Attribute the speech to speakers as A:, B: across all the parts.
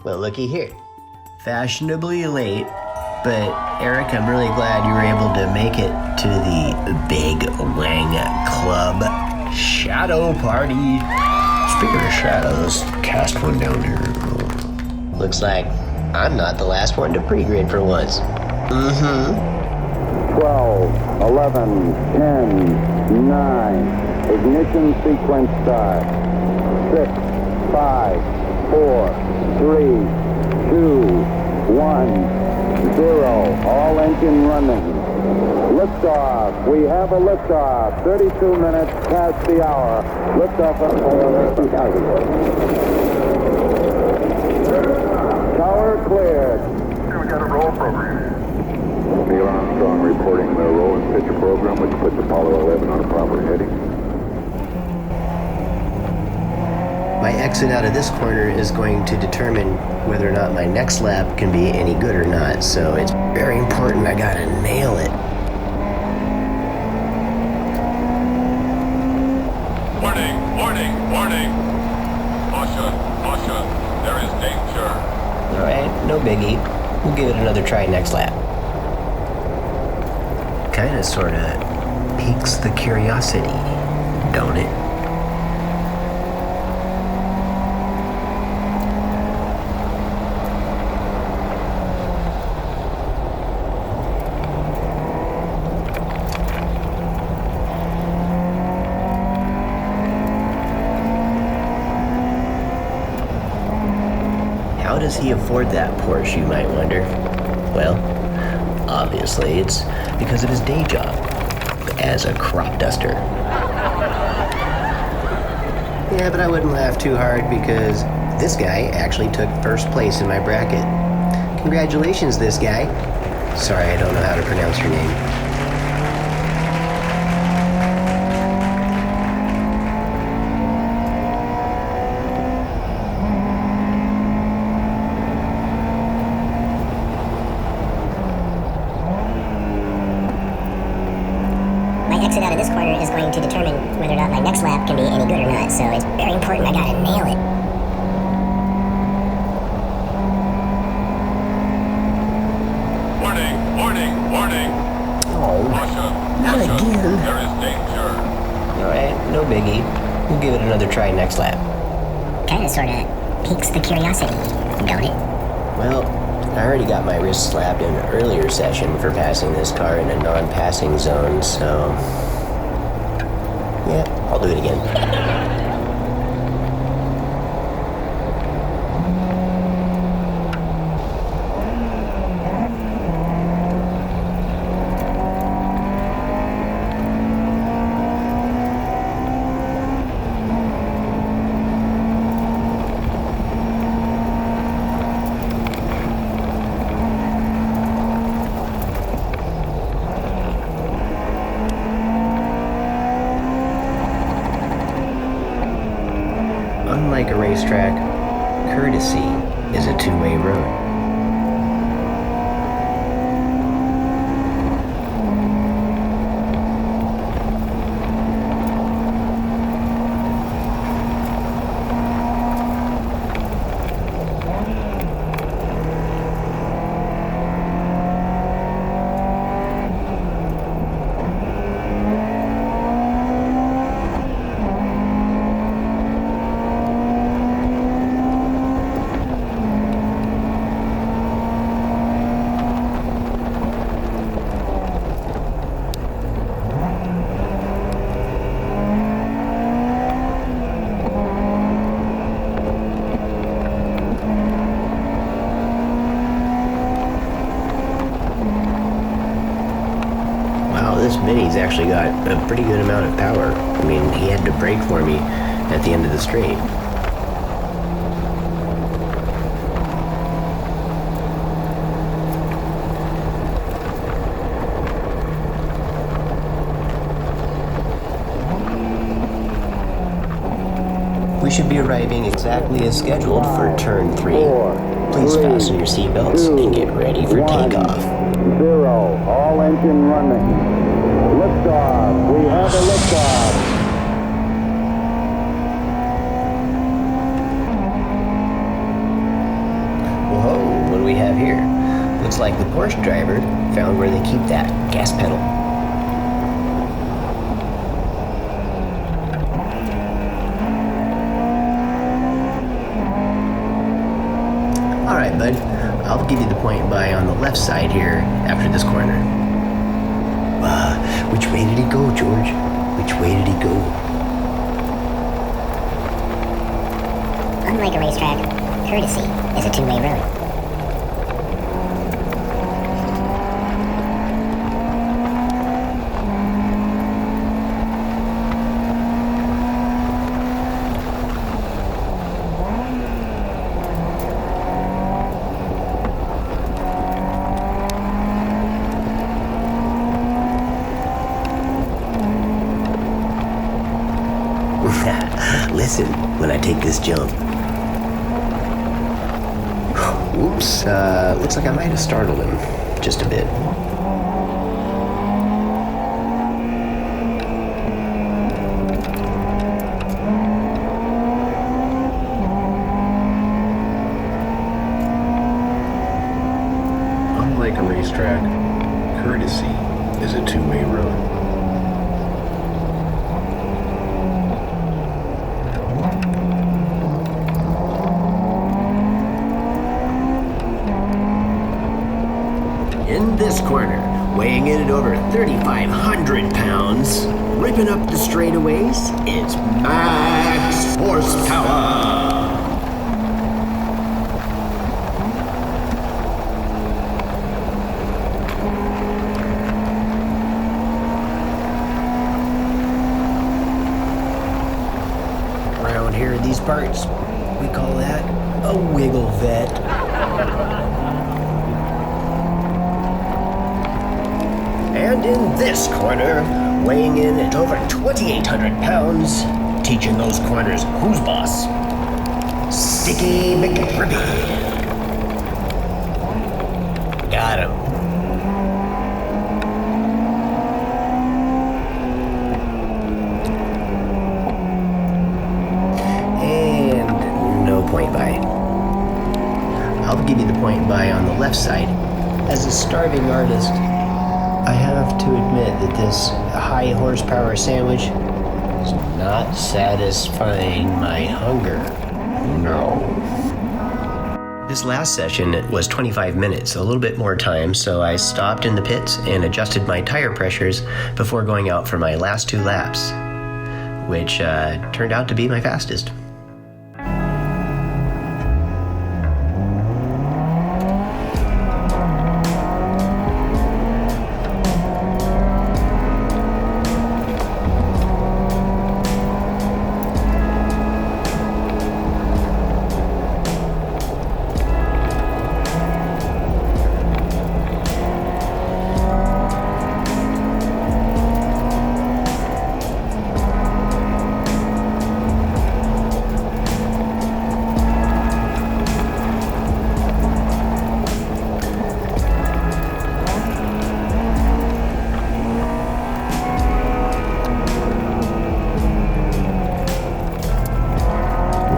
A: Well, looky here. Fashionably late, but Eric, I'm really glad you were able to make it to the Big Wang Club Shadow Party. Speaking of shadows, cast one down here. Looks like I'm not the last one to pre-grid for once.
B: 12, 11, 10, 9. Ignition sequence start. 6, 5, 4, 3, 2, 1, 0. All engine running. Liftoff. We have a liftoff. 32 minutes past the hour. Liftoff on ORP 2000. Tower cleared.
C: We got a roll program.
B: Neil Armstrong reporting the roll and pitch program, which puts Apollo 11 on a proper heading.
A: My exit out of this corner is going to determine whether or not my next lap can be any good or not, so it's very important I gotta nail it.
C: Warning, warning, warning. Caution, caution, there is danger.
A: Alright, no biggie. We'll give it another try next lap. Kinda sorta piques the curiosity, don't it? How does he afford that Porsche, you might wonder? Well, obviously it's because of his day job as a crop duster. Yeah, but I wouldn't laugh too hard because this guy actually took first place in my bracket. Congratulations, this guy. Sorry, I don't know how to pronounce your name.
D: Exit out of this corner is going to determine whether or not my next lap can be any good or not, so it's very important I gotta nail it.
C: Warning, warning, warning.
A: Oh,
C: Caution,
A: not
C: caution,
A: again.
C: there is danger.
A: Alright, no biggie. We'll give it another try next lap.
D: Kinda sorta piques the curiosity, don't it?
A: Well, I already got my wrist slapped in an earlier session for passing this car in a non-passing zone, so... yeah, I'll do it again. Unlike a racetrack, courtesy is a two-way road. This Mini's actually got a pretty good amount of power. I mean, he had to brake for me at the end of the straight. We should be arriving exactly as scheduled for turn 3. Please fasten your seatbelts and get ready for takeoff.
B: 0. All engine running. Liftoff. We have a liftoff.
A: Porsche driver found where they keep that gas pedal. Alright, bud. I'll give you the point by on the left side here after this corner. Which way did he go, George? Which way did he go?
D: Unlike a racetrack, courtesy is a two-way road.
A: Listen when I take this jump. Oops, looks like I might have startled him just a bit.
E: Unlike a racetrack, courtesy is a two-way road.
A: In this corner, weighing in at over 3,500 pounds, ripping up the straightaways, it's max horsepower. Around here in these parts, we call that a wiggle vet. And in this corner, weighing in at over 2,800 pounds, teaching those corners who's boss, Sticky McRibby. Got him. And no point by. I'll give you the point by on the left side. As a starving artist, I have to admit that this high horsepower sandwich is not satisfying my hunger. No. This last session was 25 minutes, a little bit more time, so I stopped in the pits and adjusted my tire pressures before going out for my last 2 laps, which turned out to be my fastest.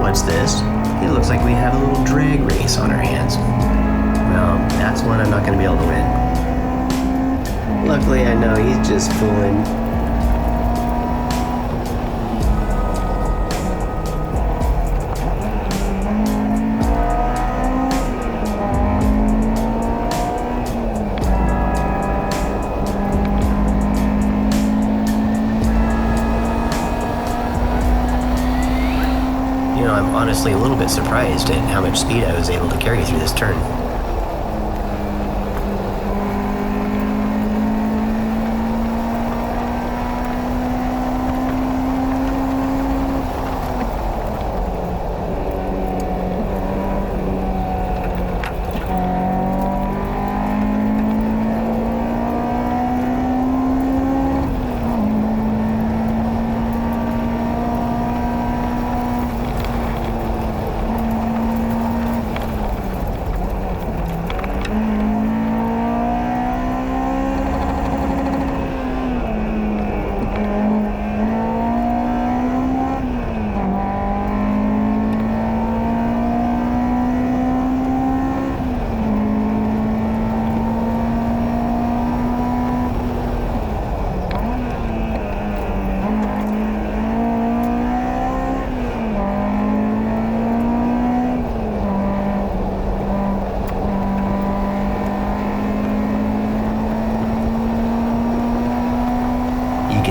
A: What's this? It looks like we have a little drag race on our hands. Well, that's one I'm not going to be able to win. Luckily, I know he's just fooling. You know, I'm honestly a little bit surprised at how much speed I was able to carry through this turn.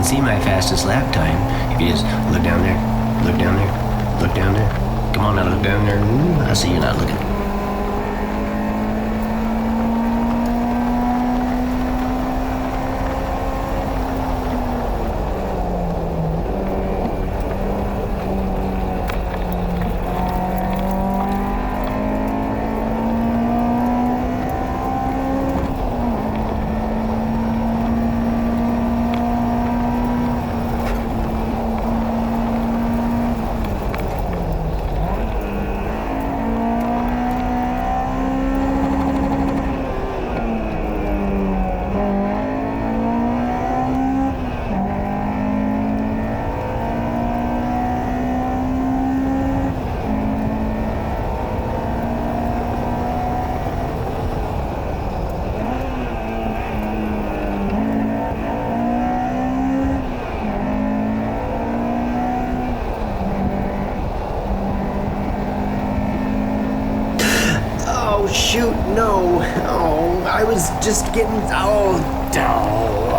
A: can see my fastest lap time if you just look down there, look down there, look down there. Come on now, look down there. I see you're not looking. Shoot, no. Oh, I was just getting... Oh.